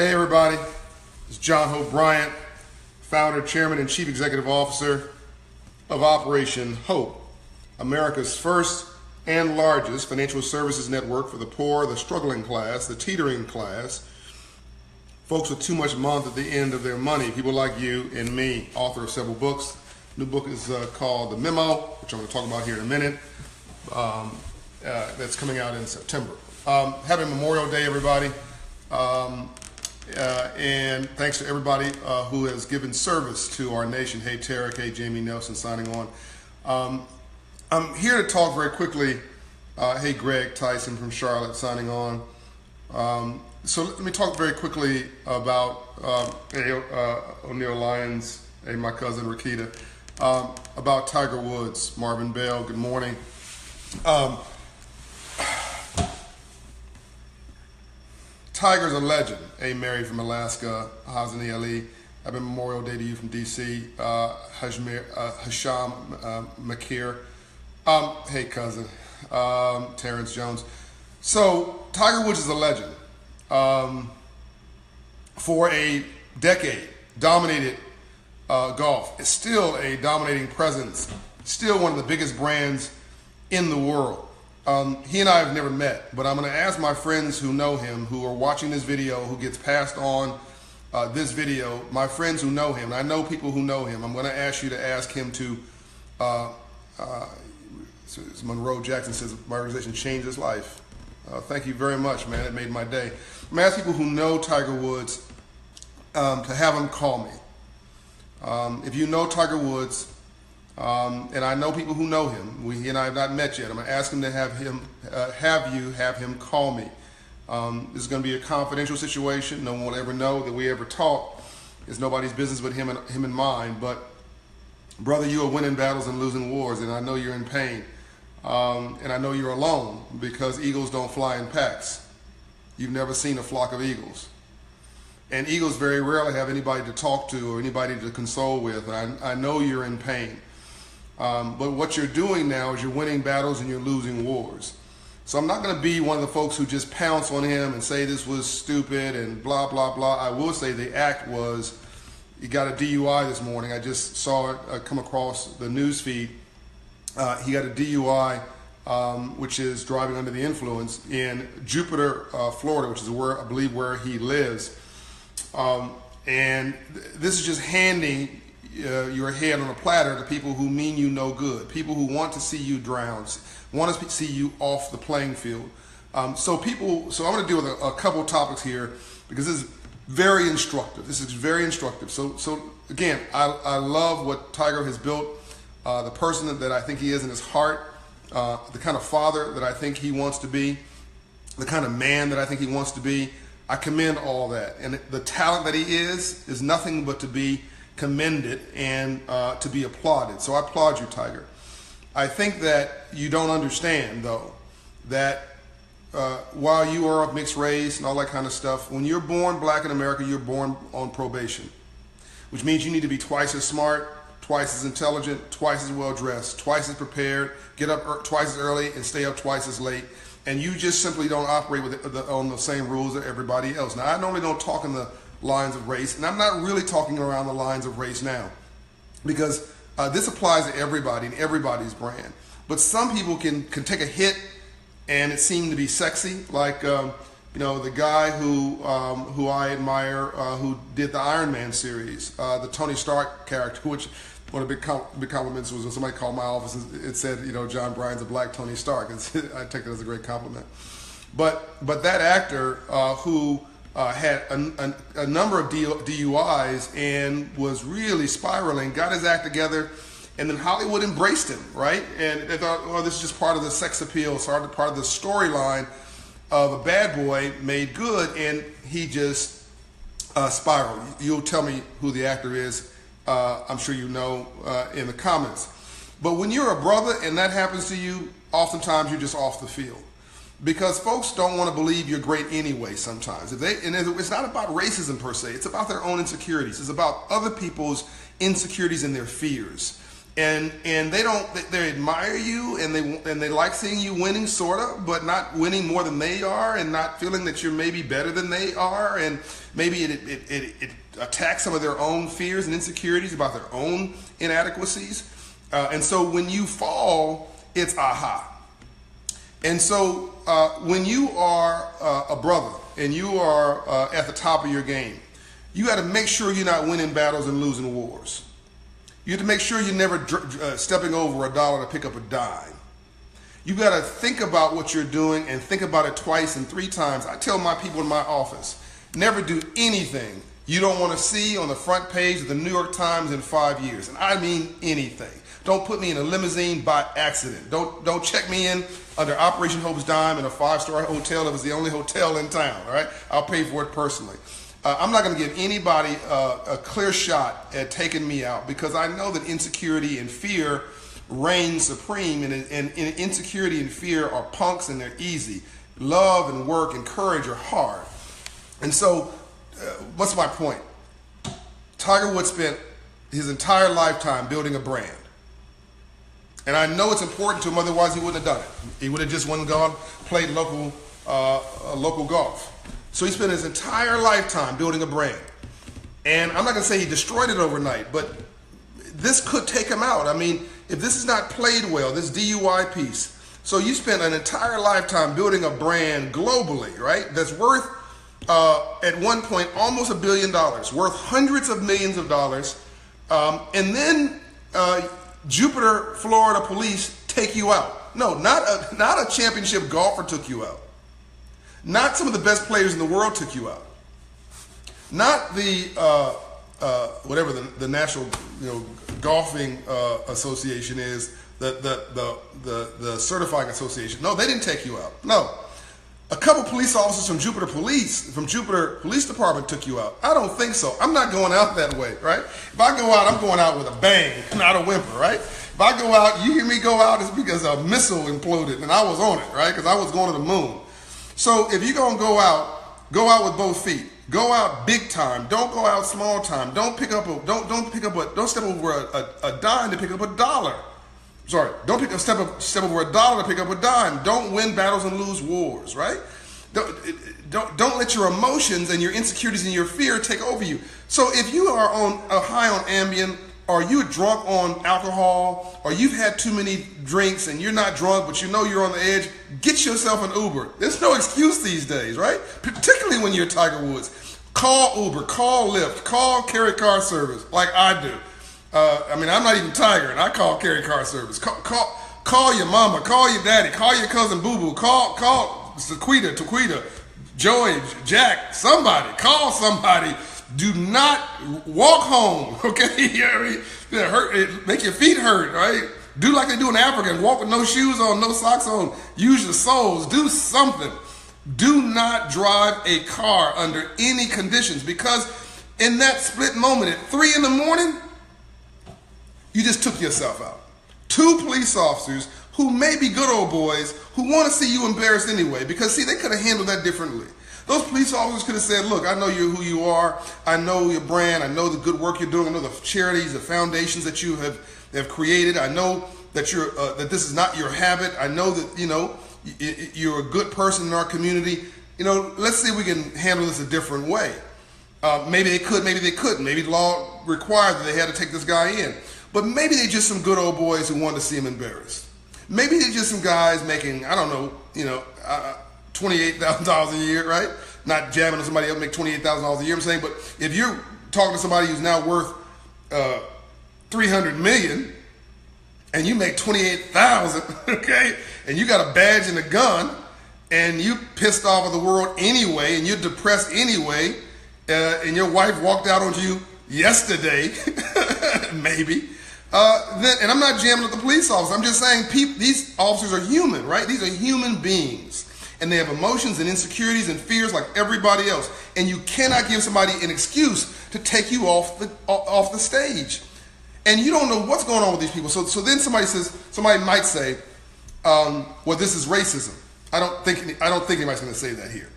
Hey everybody, it's John Hope Bryant, founder, chairman, and chief executive officer of Operation Hope, America's first and largest financial services network for the poor, the struggling class, the teetering class, folks with too much month at the end of their money, people like you and me, author of several books. New book is called The MEMO, which I'm going to talk about here in a minute. That's coming out in September. Happy Memorial Day, everybody. And thanks to everybody who has given service to our nation. Hey, Tarek. Hey, Jamie Nelson signing on. I'm here to talk very quickly. Hey, Greg Tyson from Charlotte signing on. So let me talk very quickly about O'Neill Lyons, hey, my cousin Rakita, about Tiger Woods, Marvin Bell. Good morning. Tiger's a legend. Hey, Mary from Alaska, Hazni Ali. Happy Memorial Day to you from DC. Hasham Makir. Hey, cousin. Terrence Jones. So, Tiger Woods is a legend. For a decade, dominated golf. It's still a dominating presence. Still one of the biggest brands in the world. He and I have never met, but I'm going to ask my friends who know him, who are watching this video, who gets passed on this video, my friends who know him, and I know people who know him, I'm going to ask you to ask him to, Monroe Jackson says, my organization changed his life. Thank you very much, man. It made my day. I'm going to ask people who know Tiger Woods to have him call me. If you know Tiger Woods, and I know people who know him. He and I have not met yet. I'm going to ask him to have him call me. This is going to be a confidential situation. No one will ever know that we ever talk. It's nobody's business but him and mine. But brother, you are winning battles and losing wars, and I know you're in pain. And I know you're alone because eagles don't fly in packs. You've never seen a flock of eagles. And eagles very rarely have anybody to talk to or anybody to console with. And I know you're in pain. But what you're doing now is you're winning battles and you're losing wars. So I'm not going to be one of the folks who just pounce on him and say this was stupid and blah, blah, blah. I will say the act was, he got a DUI this morning. I just saw it come across the news feed. He got a DUI, which is driving under the influence in Jupiter, Florida, which is I believe where he lives. And this is just handing your head on a platter to people who mean you no good, people who want to see you drown, want to see you off the playing field. So I'm going to deal with a couple topics here because this is very instructive. So again, I love what Tiger has built, the person that I think he is in his heart, the kind of father that I think he wants to be, the kind of man that I think he wants to be. I commend all that. And the talent that he is nothing but to be commended and to be applauded. So I applaud you, Tiger. I think that you don't understand, though, that while you are of mixed race and all that kind of stuff, when you're born black in America, you're born on probation, which means you need to be twice as smart, twice as intelligent, twice as well dressed, twice as prepared, get up twice as early and stay up twice as late. And you just simply don't operate on the same rules as everybody else. Now, I normally don't talk in the lines of race, and I'm not really talking around the lines of race now, because this applies to everybody and everybody's brand. But some people can take a hit, and it seemed to be sexy, like the guy who I admire, who did the Iron Man series, the Tony Stark character, which one of the big compliments was when somebody called my office and it said, John Bryan's a black Tony Stark. I take that as a great compliment. But that actor who had a number of DUIs and was really spiraling, got his act together, and then Hollywood embraced him, right? And they thought, well, this is just part of the sex appeal, part of the storyline of a bad boy made good, and he just spiraled. You'll tell me who the actor is. I'm sure you know in the comments. But when you're a brother and that happens to you, oftentimes you're just off the field. Because folks don't want to believe you're great anyway sometimes. It's not about racism per se. It's about their own insecurities. It's about other people's insecurities and their fears. and they admire you, and they like seeing you winning, sort of, but not winning more than they are, and not feeling that you're maybe better than they are, and maybe it attacks some of their own fears and insecurities about their own inadequacies, and so when you fall, it's aha. And so when you are a brother and you are at the top of your game, you got to make sure you're not winning battles and losing wars. You have to make sure you're never stepping over $1 to pick up a dime. You got to think about what you're doing and think about it twice and 3 times. I tell my people in my office, never do anything you don't want to see on the front page of the New York Times in 5 years. And I mean anything. Don't put me in a limousine by accident. Don't check me in under Operation Hope's dime in a 5-star hotel if it's the only hotel in town, all right? I'll pay for it personally. I'm not going to give anybody a clear shot at taking me out, because I know that insecurity and fear reign supreme, and insecurity and fear are punks and they're easy. Love and work and courage are hard. And so, what's my point? Tiger Woods spent his entire lifetime building a brand. And I know it's important to him, otherwise he wouldn't have done it. He would have just went and gone, played local golf. So he spent his entire lifetime building a brand. And I'm not going to say he destroyed it overnight, but this could take him out. I mean, if this is not played well, this DUI piece. So you spent an entire lifetime building a brand globally, right? That's worth, at one point, almost $1 billion, worth hundreds of millions of dollars. And then Jupiter, Florida police take you out. No, not a championship golfer took you out. Not some of the best players in the world took you out. Not the whatever the National Golfing Association is, the certifying association. No, they didn't take you out. No, a couple police officers from Jupiter Police Department took you out. I don't think so. I'm not going out that way, right? If I go out, I'm going out with a bang, not a whimper, right? If I go out, you hear me go out, it's because a missile imploded and I was on it, right? Because I was going to the moon. So if you're gonna go out with both feet. Go out big time. Don't go out small time. Don't step over a dime to pick up $1. Sorry, don't step over $1 to pick up a dime. Don't win battles and lose wars, right? Don't let your emotions and your insecurities and your fear take over you. So if you are high on Ambien, or you're drunk on alcohol, or you've had too many drinks and you're not drunk, but you know you're on the edge, get yourself an Uber. There's no excuse these days, right? Particularly when you're Tiger Woods. Call Uber, call Lyft, call carry car service like I do. I mean, I'm not even Tiger, and I call carry car service. Call your mama, call your daddy, call your cousin Boo Boo, call Taquita, Joey, Jack, somebody, call somebody. Do not walk home, okay? Make your feet hurt, right? Do like they do in Africa and walk with no shoes on, no socks on. Use your soles. Do something. Do not drive a car under any conditions, because in that split moment at 3 in the morning, you just took yourself out. 2 police officers who may be good old boys who want to see you embarrassed anyway, because see, they could have handled that differently. Those police officers could have said, look, I know who you are. I know your brand. I know the good work you're doing. I know the charities, the foundations that you have created. I know that that this is not your habit. I know that, you're a good person in our community. Let's see if we can handle this a different way. Maybe they could, maybe they couldn't. Maybe the law required that they had to take this guy in. But maybe they're just some good old boys who wanted to see him embarrassed. Maybe they're just some guys making, I don't know, $28,000 a year, right? Not jamming on somebody else make $28,000 a year. I'm saying, but if you're talking to somebody who's now worth $300 million and you make $28,000, okay, and you got a badge and a gun, and you pissed off of the world anyway, and you're depressed anyway, and your wife walked out on you yesterday, maybe. And I'm not jamming with the police officers. I'm just saying these officers are human, right? These are human beings. And they have emotions and insecurities and fears like everybody else. And you cannot give somebody an excuse to take you off the stage. And you don't know what's going on with these people. So then somebody might say, well, this is racism. I don't think anybody's going to say that here.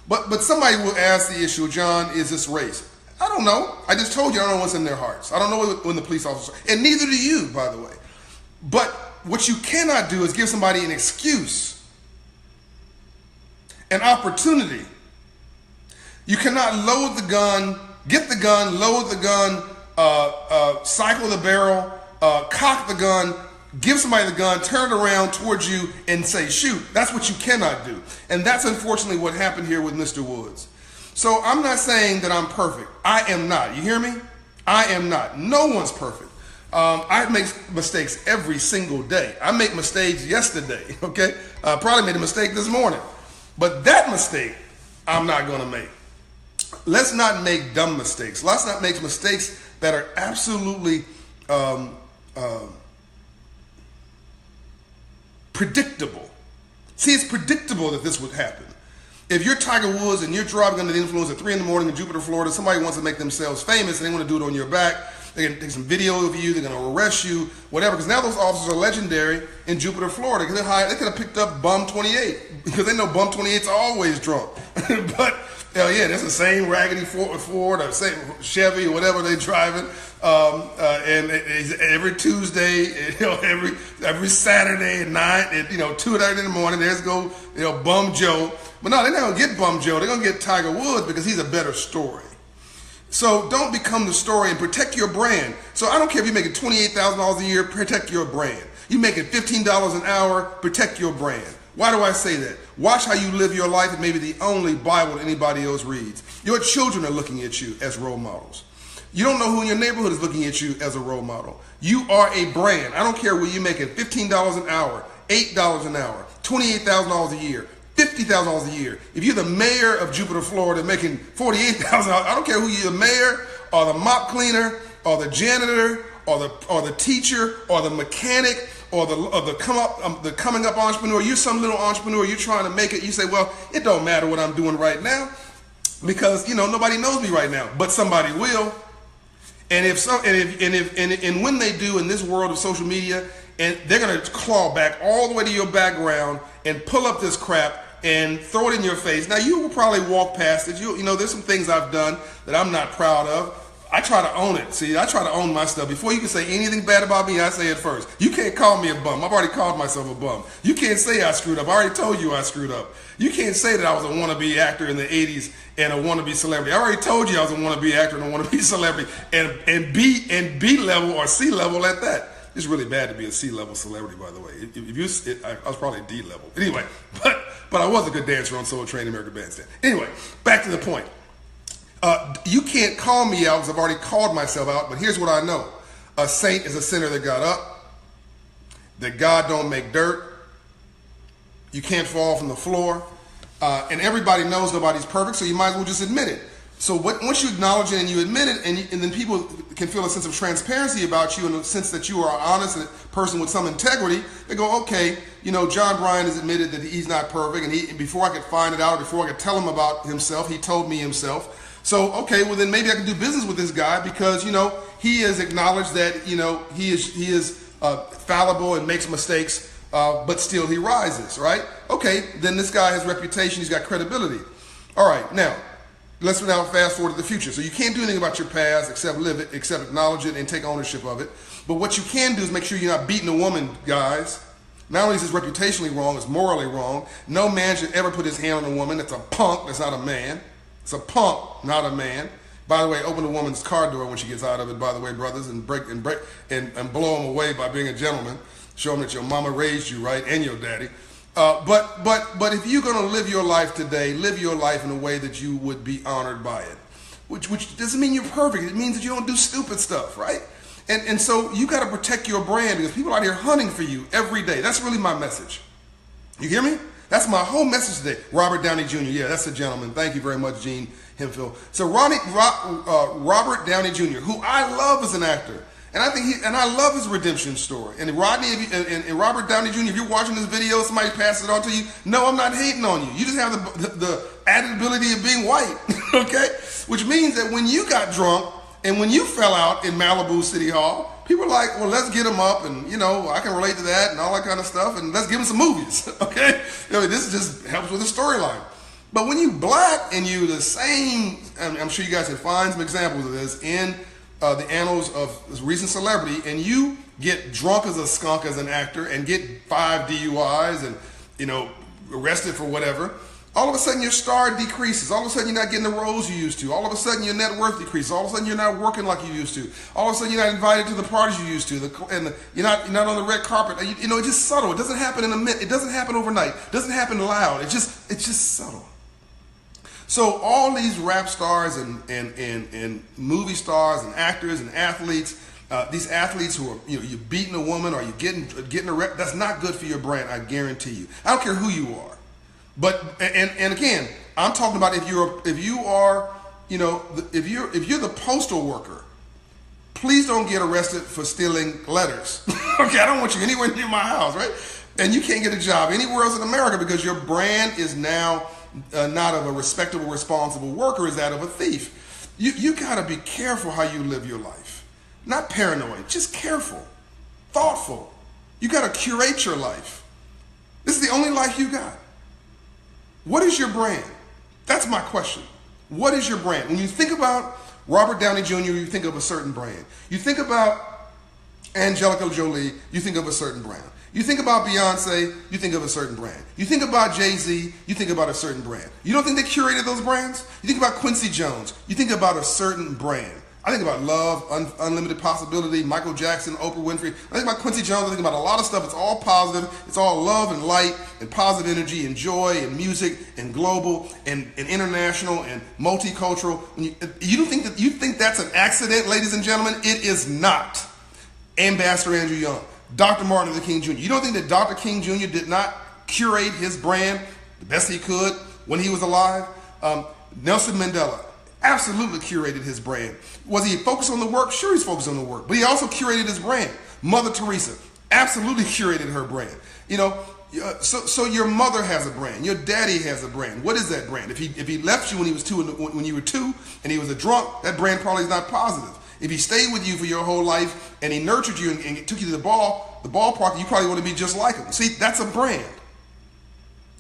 But somebody will ask the issue, John, is this race? I don't know. I just told you I don't know what's in their hearts. I don't know when the police officers, and neither do you, by the way. But what you cannot do is give somebody an excuse, an opportunity. You cannot load the gun, get the gun, load the gun, cycle the barrel, cock the gun, give somebody the gun, turn it around towards you and say, shoot. That's what you cannot do. And that's unfortunately what happened here with Mr. Woods. So I'm not saying that I'm perfect. I am not. You hear me? I am not. No one's perfect. I make mistakes every single day. I make mistakes yesterday, okay? I probably made a mistake this morning. But that mistake, I'm not going to make. Let's not make dumb mistakes. Let's not make mistakes that are absolutely predictable. See, it's predictable that this would happen. If you're Tiger Woods and you're driving under the influence at 3 in the morning in Jupiter, Florida, somebody wants to make themselves famous and they want to do it on your back, they're going to take some video of you, they're going to arrest you, whatever, because now those officers are legendary in Jupiter, Florida. They could have picked up Bum 28 because they know Bum 28's always drunk. But hell yeah, that's the same raggedy Ford or same Chevy or whatever they're driving. And every Tuesday, every Saturday at night, at 2:30 in the morning, there's go Bum Joe. But no, they're not gonna get Bum Joe. They're gonna get Tiger Woods because he's a better story. So don't become the story and protect your brand. So I don't care if you're making $28,000 a year, protect your brand. You making $15 an hour, protect your brand. Why do I say that? Watch how you live your life. It may be the only Bible that anybody else reads. Your children are looking at you as role models. You don't know who in your neighborhood is looking at you as a role model. You are a brand. I don't care whether you're making $15 an hour, $8 an hour, $28,000 a year, $50,000 a year. If you're the mayor of Jupiter, Florida, making $48,000, I don't care who you're, the mayor or the mop cleaner or the janitor or the teacher or the mechanic or the coming up entrepreneur. You're some little entrepreneur. You're trying to make it. You say, well, it don't matter what I'm doing right now because nobody knows me right now, but somebody will. And if when they do in this world of social media, and they're going to claw back all the way to your background and pull up this crap and throw it in your face. Now, you will probably walk past it. There's some things I've done that I'm not proud of. I try to own it. See, I try to own my stuff. Before you can say anything bad about me, I say it first. You can't call me a bum. I've already called myself a bum. You can't say I screwed up. I already told you I screwed up. You can't say that I was a wannabe actor in the 80s and a wannabe celebrity. I already told you I was a wannabe actor and a wannabe celebrity and B level or C level at that. It's really bad to be a C-level celebrity, by the way. I was probably D level. Anyway, but I was a good dancer on Soul Train American Bandstand. Anyway, back to the point. You can't call me out because I've already called myself out, but here's what I know. A saint is a sinner that got up, that God don't make dirt. You can't fall from the floor. And everybody knows nobody's perfect, so you might as well just admit it. So once you acknowledge it and you admit it, and then people can feel a sense of transparency about you in the sense that you are an honest person with some integrity, they go, okay, John Bryan has admitted that he's not perfect, and before I could find it out, before I could tell him about himself, he told me himself. So, okay, well then maybe I can do business with this guy because, he has acknowledged that, he is fallible and makes mistakes, but still he rises, right? Okay, then this guy has reputation, he's got credibility. All right, now, let's now fast forward to the future. So you can't do anything about your past except live it, except acknowledge it and take ownership of it. But what you can do is make sure you're not beating a woman, guys. Not only is this reputationally wrong, it's morally wrong. No man should ever put his hand on a woman. That's a punk, that's not a man. It's a punk, not a man. By the way, open a woman's car door when she gets out of it, by the way, brothers, and blow them away by being a gentleman. Show them that your mama raised you right and your daddy. But if you're going to live your life today, live your life in a way that you would be honored by it, which doesn't mean you're perfect. It means that you don't do stupid stuff, right? And so you got to protect your brand because people out here hunting for you every day. That's really my message. You hear me? That's my whole message today. Robert Downey Jr. Yeah, that's a gentleman. Thank you very much, Gene Hemphill. So Robert Downey Jr., who I love as an actor. And I love his redemption story. And Robert Downey Jr., if you're watching this video, somebody passes it on to you. No, I'm not hating on you. You just have the added ability of being white, okay? Which means that when you got drunk and when you fell out in Malibu City Hall, people are like, well, let's get him up, and I can relate to that and all that kind of stuff, and let's give him some movies, okay? This just helps with the storyline. But when you black and you the same, I'm sure you guys can find some examples of this in the annals of recent celebrity, and you get drunk as a skunk as an actor and get 5 DUIs and, you know, arrested for whatever, all of a sudden your star decreases. All of a sudden you're not getting the roles you used to. All of a sudden your net worth decreases. All of a sudden you're not working like you used to. All of a sudden you're not invited to the parties you used to. You're not on the red carpet. You know, it's just subtle. It doesn't happen in a minute. It doesn't happen overnight. It doesn't happen loud. It's just subtle. So all these rap stars and movie stars and actors and athletes, these athletes who are, you know, you're beating a woman or you're getting arrested, that's not good for your brand. I guarantee you. I don't care who you are. But and again, I'm talking about if you are, you know, if you're the postal worker, please don't get arrested for stealing letters. Okay, I don't want you anywhere near my house, right? And you can't get a job anywhere else in America because your brand is now not of a respectable, responsible worker, is that of a thief. You gotta be careful how you live your life. Not paranoid, just careful, thoughtful. You gotta curate your life. This is the only life you got. What is your brand? That's my question. What is your brand? When you think about Robert Downey Jr., you think of a certain brand. You think about Angelica Jolie, you think of a certain brand. You think about Beyonce, you think of a certain brand. You think about Jay-Z, you think about a certain brand. You don't think they curated those brands? You think about Quincy Jones, you think about a certain brand. I think about Love, Unlimited Possibility, Michael Jackson, Oprah Winfrey. I think about Quincy Jones. I think about a lot of stuff. It's all positive. It's all love and light and positive energy and joy and music and global and international and multicultural. You think that's an accident, ladies and gentlemen? It is not. Ambassador Andrew Young, Dr. Martin Luther King Jr. You don't think that Dr. King Jr. did not curate his brand the best he could when he was alive? Nelson Mandela absolutely curated his brand. Was he focused on the work? Sure, he's focused on the work, but he also curated his brand. Mother Teresa absolutely curated her brand. You know, so your mother has a brand. Your daddy has a brand. What is that brand? If he left you when he was when you were 2 and he was a drunk, that brand probably is not positive. If he stayed with you for your whole life and he nurtured you and took you to the ballpark, you probably want to be just like him. See, that's a brand.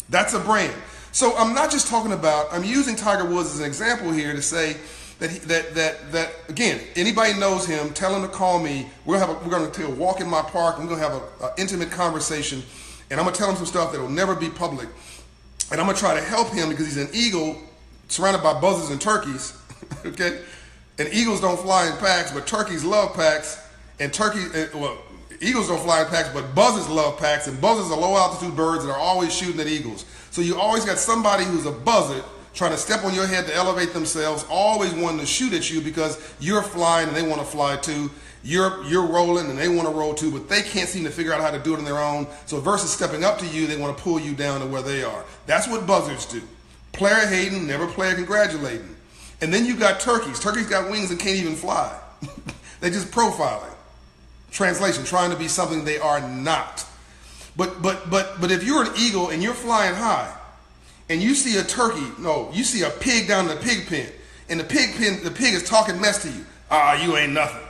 That's a brand. So I'm not just talking about, I'm using Tiger Woods as an example here to say that again, anybody knows him, tell him to call me. We're going to take a walk in my park. We're going to have an intimate conversation, and I'm going to tell him some stuff that will never be public. And I'm going to try to help him because he's an eagle surrounded by buzzards and turkeys, okay? And eagles don't fly in packs, but turkeys love packs. And eagles don't fly in packs, but buzzards love packs. And buzzards are low altitude birds that are always shooting at eagles. So you always got somebody who's a buzzard trying to step on your head to elevate themselves, always wanting to shoot at you because you're flying and they want to fly too. You're rolling and they want to roll too, but they can't seem to figure out how to do it on their own. So versus stepping up to you, they want to pull you down to where they are. That's what buzzards do. Player hating, never player congratulating. And then you got turkeys. Turkeys got wings and can't even fly. They just profiling. Translation, trying to be something they are not. But if you're an eagle and you're flying high and you see a turkey, you see a pig down in the pig pen, and the pig is talking mess to you. You ain't nothing.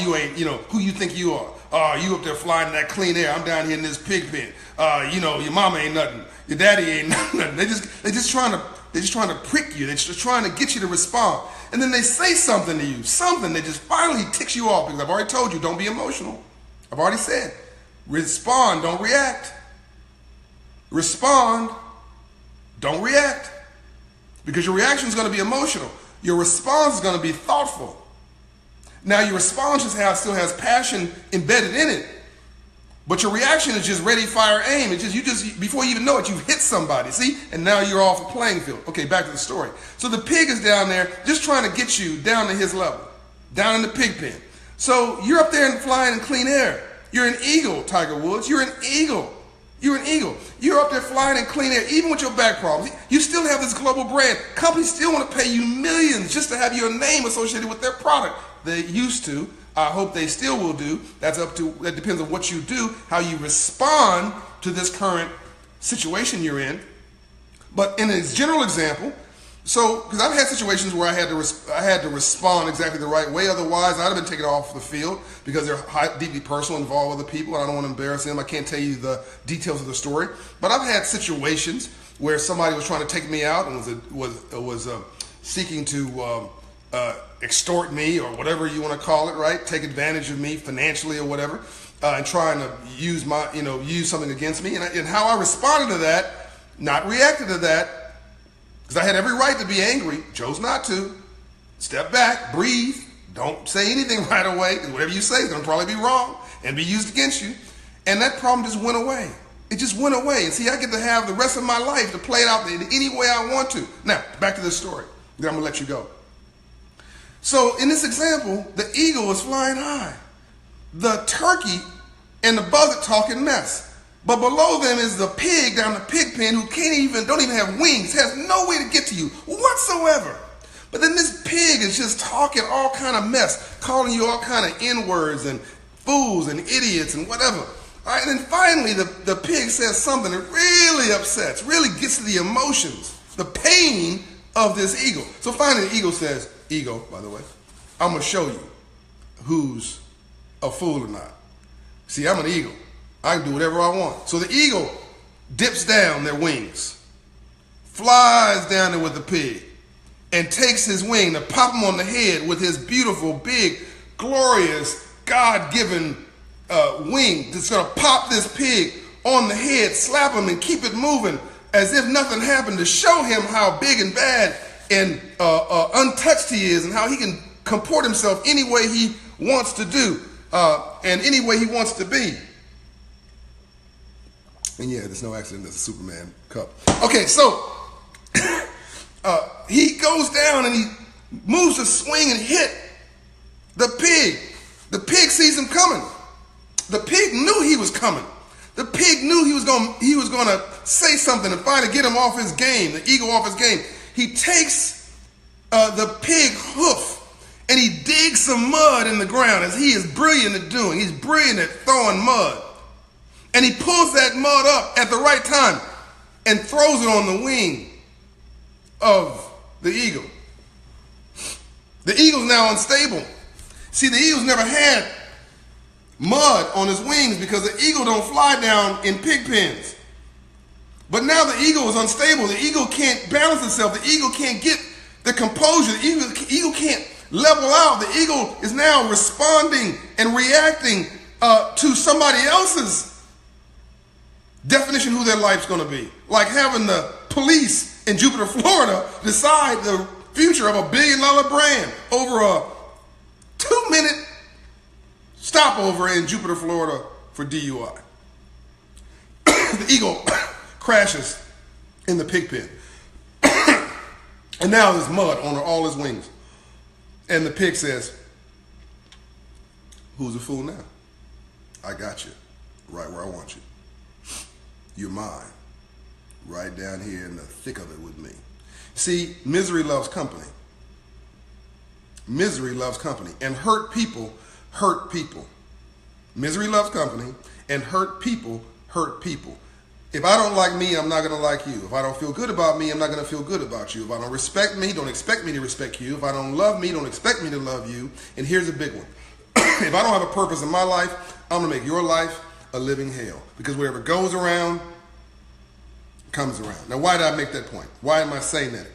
You ain't, who you think you are. You up there flying in that clean air. I'm down here in this pig pen. Your mama ain't nothing. Your daddy ain't nothing. They're just trying to prick you. They're just trying to get you to respond. And then they say something to you, something that just finally ticks you off, because I've already told you, don't be emotional. I've already said, respond, don't react. Respond, don't react. Because your reaction is going to be emotional. Your response is going to be thoughtful. Now your response still has passion embedded in it. But your reaction is just ready, fire, aim. It's just before you even know it, you've hit somebody. See? And now you're off the playing field. Okay, back to the story. So the pig is down there just trying to get you down to his level, down in the pig pen. So you're up there and flying in clean air. You're an eagle, Tiger Woods. You're an eagle. You're an eagle. You're up there flying in clean air, even with your back problems. You still have this global brand. Companies still want to pay you millions just to have your name associated with their product. They used to. I hope they still will do. That depends on what you do, how you respond to this current situation you're in. But in a general example, because I've had situations where I had to respond exactly the right way. Otherwise, I'd have been taken off the field because they're deeply personal, involved with other people, and I don't want to embarrass them. I can't tell you the details of the story. But I've had situations where somebody was trying to take me out and was seeking to extort me, or whatever you want to call it, right? Take advantage of me financially or whatever, and trying to use use something against me. And how I responded to that, not reacted to that, because I had every right to be angry, chose not to. Step back, breathe, don't say anything right away, because whatever you say is going to probably be wrong and be used against you. And that problem just went away. It just went away. And see, I get to have the rest of my life to play it out in any way I want to. Now, back to this story. Then I'm going to let you go. So in this example, the eagle is flying high. The turkey and the buzzard talking mess. But below them is the pig down the pig pen who don't even have wings, has no way to get to you whatsoever. But then this pig is just talking all kind of mess, calling you all kind of N-words and fools and idiots and whatever. All right, and then finally the pig says something that really upsets, really gets to the emotions, the pain of this eagle. So finally the eagle says, ego, by the way, I'm going to show you who's a fool or not. See, I'm an eagle. I can do whatever I want. So the eagle dips down their wings, flies down there with the pig, and takes his wing to pop him on the head with his beautiful, big, glorious, God-given wing that's going to pop this pig on the head, slap him, and keep it moving as if nothing happened, to show him how big and bad and untouched he is, and how he can comport himself any way he wants to do, and any way he wants to be. And yeah, there's no accident, there's a Superman cup. Okay, so he goes down and he moves to swing and hit the pig. The pig sees him coming. The pig knew he was coming. The pig knew he was going to say something and finally get him off his game, the eagle off his game. He takes the pig hoof and he digs some mud in the ground, as he is brilliant at doing. He's brilliant at throwing mud. And he pulls that mud up at the right time and throws it on the wing of the eagle. The eagle's now unstable. See, the eagle's never had mud on his wings because the eagle don't fly down in pig pens. But now the eagle is unstable. The eagle can't balance itself. The eagle can't get the composure. The eagle can't level out. The eagle is now responding and reacting to somebody else's definition who their life's going to be. Like having the police in Jupiter, Florida decide the future of $1 billion brand over a 2-minute stopover in Jupiter, Florida for DUI. The eagle crashes in the pig pen. And now there's mud on all his wings. And the pig says, who's a fool now? I got you right where I want you. You're mine, right down here in the thick of it with me. See, misery loves company. Misery loves company. And hurt people hurt people. Misery loves company, and hurt people hurt people. If I don't like me, I'm not going to like you. If I don't feel good about me, I'm not going to feel good about you. If I don't respect me, don't expect me to respect you. If I don't love me, don't expect me to love you. And here's a big one. If I don't have a purpose in my life, I'm going to make your life a living hell. Because whatever goes around, comes around. Now, why did I make that point? Why am I saying that?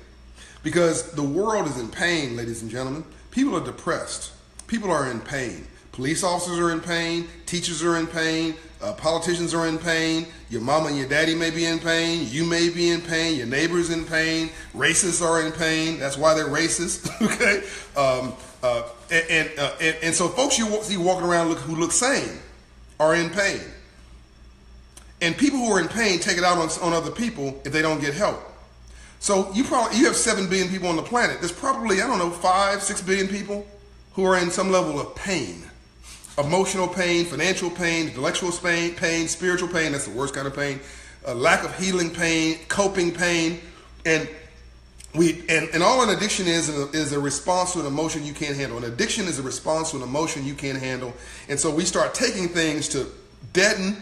Because the world is in pain, ladies and gentlemen. People are depressed. People are in pain. Police officers are in pain. Teachers are in pain. Politicians are in pain. Your mama and your daddy may be in pain. You may be in pain. Your neighbor's in pain. Racists are in pain. That's why they're racist. Okay? And so folks you see walking around who look sane are in pain. And people who are in pain take it out on other people if they don't get help. So you have 7 billion people on the planet. There's probably, 5-6 billion people who are in some level of pain. Emotional pain, financial pain, intellectual pain, spiritual pain, that's the worst kind of pain, lack of healing pain, coping pain. And all an addiction is a response to an emotion you can't handle. An addiction is a response to an emotion you can't handle. And so we start taking things to deaden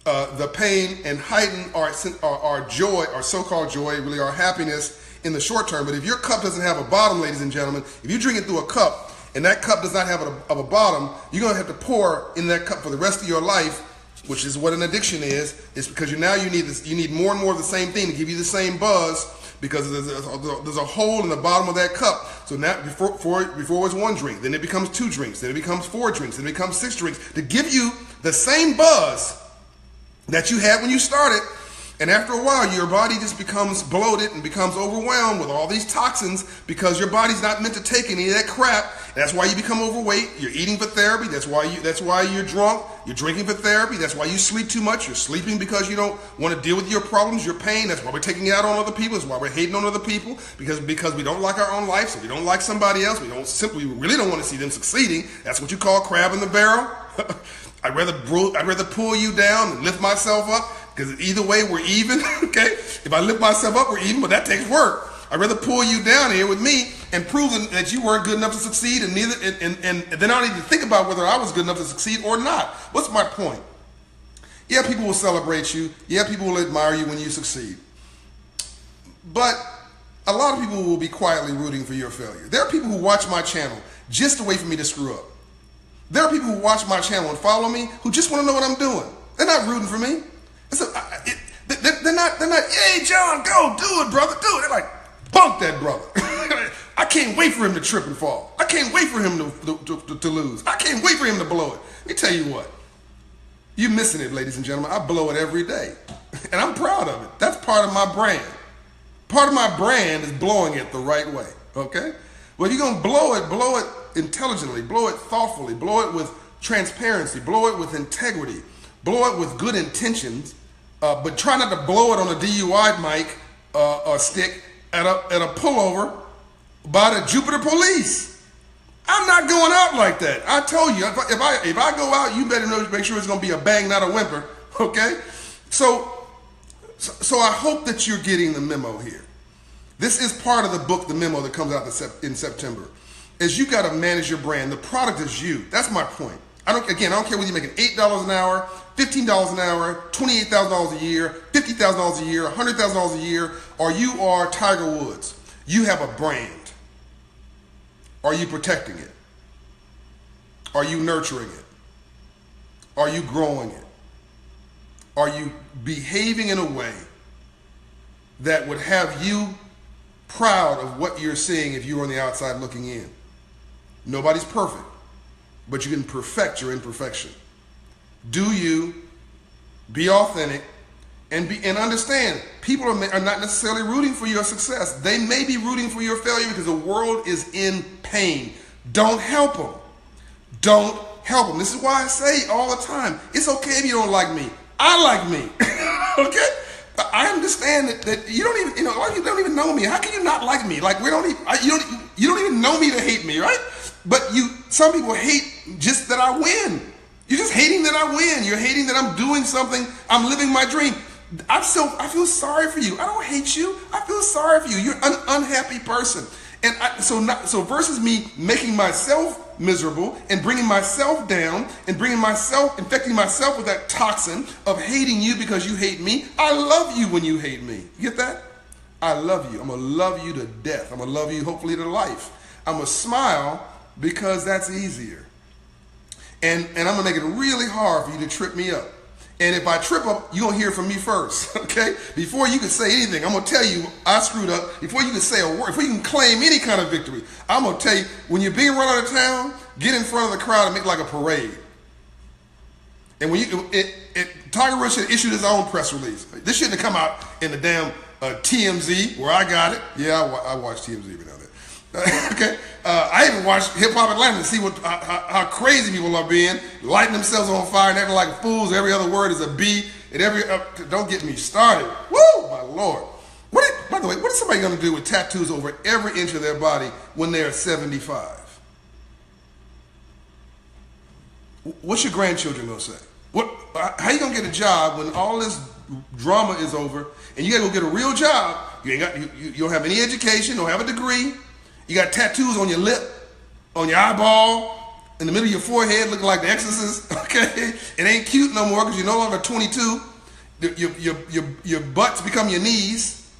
the pain and heighten our joy, our so-called joy, really our happiness in the short term. But if your cup doesn't have a bottom, ladies and gentlemen, if you drink it through a cup and that cup does not have a bottom, you're going to have to pour in that cup for the rest of your life which is what an addiction is because you need more and more of the same thing to give you the same buzz, because there's a hole in the bottom of that cup. So now before it was 1 drink, then it becomes 2 drinks, then it becomes 4 drinks, then it becomes 6 drinks to give you the same buzz that you had when you started. And after a while, your body just becomes bloated and becomes overwhelmed with all these toxins because your body's not meant to take any of that crap. That's why you become overweight. You're eating for therapy. That's why you're drunk. You're drinking for therapy. That's why you sleep too much. You're sleeping because you don't want to deal with your problems, your pain. That's why we're taking it out on other people. That's why we're hating on other people, because we don't like our own life, so we don't like somebody else. We really don't want to see them succeeding. That's what you call crab in the barrel. I'd rather pull you down and lift myself up, because either way we're even. Okay, if I lift myself up, we're even, but that takes work. I'd rather pull you down here with me and prove that you weren't good enough to succeed, and then I don't need to think about whether I was good enough to succeed or not. What's my point? Yeah, people will celebrate you. Yeah, people will admire you when you succeed. But a lot of people will be quietly rooting for your failure. There are people who watch my channel just to wait for me to screw up. There are people who watch my channel and follow me who just want to know what I'm doing. They're not rooting for me. They're not, hey, John, go, do it, brother, do it. They're like, bunk that brother. I can't wait for him to trip and fall. I can't wait for him to lose. I can't wait for him to blow it. Let me tell you what. You're missing it, ladies and gentlemen. I blow it every day. And I'm proud of it. That's part of my brand. Part of my brand is blowing it the right way, okay? Well, if you're going to blow it intelligently, blow it thoughtfully, blow it with transparency, blow it with integrity, blow it with good intentions, but try not to blow it on a DUI mic or stick at a pullover by the Jupiter police. I'm not going out like that. I told you, if I go out, you better make sure it's going to be a bang, not a whimper, okay? So I hope that you're getting the memo here. This is part of the book, The Memo, that comes out in September. Is you got to manage your brand. The product is you. That's my point. I don't care whether you're making $8 an hour, $15 an hour, $28,000 a year, $50,000 a year, $100,000 a year, or you are Tiger Woods. You have a brand. Are you protecting it? Are you nurturing it? Are you growing it? Are you behaving in a way that would have you proud of what you're seeing if you were on the outside looking in? Nobody's perfect, but you can perfect your imperfection. Do you be authentic and understand people are not necessarily rooting for your success. They may be rooting for your failure because the world is in pain. Don't help them. Don't help them. This is why I say all the time, it's okay if you don't like me. I like me. Okay? I understand that you don't even, a lot of you don't even know me. How can you not like me? Like you don't even know me to hate me, right? But some people hate just that I win. You're just hating that I win. You're hating that I'm doing something. I'm living my dream. I feel sorry for you. I don't hate you. I feel sorry for you. You're an unhappy person. And so versus me making myself miserable and bringing myself down and infecting myself with that toxin of hating you because you hate me, I love you when you hate me. You get that? I love you. I'm going to love you to death. I'm going to love you hopefully to life. I'm going to smile because that's easier. And I'm going to make it really hard for you to trip me up. And if I trip up, you're going to hear from me first, okay? Before you can say anything, I'm going to tell you I screwed up. Before you can say a word, before you can claim any kind of victory, I'm going to tell you, when you're being run out of town, get in front of the crowd and make like a parade. And when Tiger Woods should issue his own press release. This shouldn't have come out in the damn TMZ where I got it. Yeah, I watch TMZ every now and then. Okay, I even watched Hip Hop Atlanta to see how crazy people are being, lighting themselves on fire and acting like fools. Every other word is a B. And don't get me started. Woo, my Lord. By the way, what is somebody going to do with tattoos over every inch of their body when they're 75? What's your grandchildren going to say? How you going to get a job when all this drama is over and you got to go get a real job? You don't have any education, don't have a degree. You got tattoos on your lip, on your eyeball, in the middle of your forehead, looking like the Exorcist. Okay, it ain't cute no more because you're no longer 22. Your butts become your knees.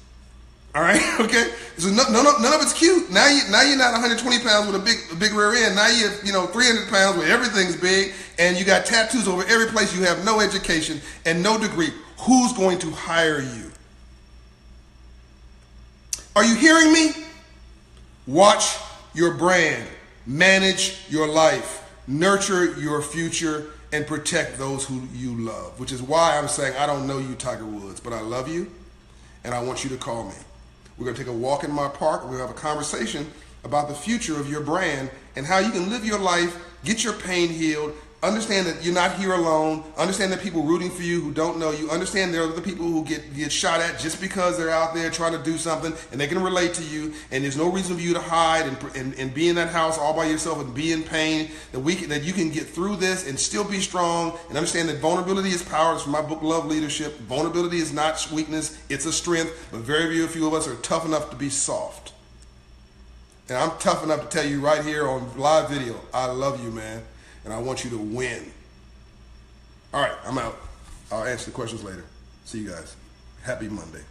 All right, okay. So none of it's cute. Now you're not 120 pounds with a big rear end. Now you're 300 pounds where everything's big, and you got tattoos over every place. You have no education and no degree. Who's going to hire you? Are you hearing me? Watch your brand, manage your life, nurture your future, and protect those who you love. Which is why I'm saying I don't know you, Tiger Woods, but I love you, and I want you to call me. We're going to take a walk in my park. We're going to have a conversation about the future of your brand and how you can live your life, get your pain healed, understand that you're not here alone, understand that people rooting for you who don't know you, understand there are other people who get shot at just because they're out there trying to do something and they can relate to you, and there's no reason for you to hide and be in that house all by yourself and be in pain, that you can get through this and still be strong and understand that vulnerability is power. It's from my book, Love Leadership. Vulnerability is not weakness, it's a strength, but very few of us are tough enough to be soft. And I'm tough enough to tell you right here on live video, I love you, man. And I want you to win. All right, I'm out. I'll answer the questions later. See you guys. Happy Monday.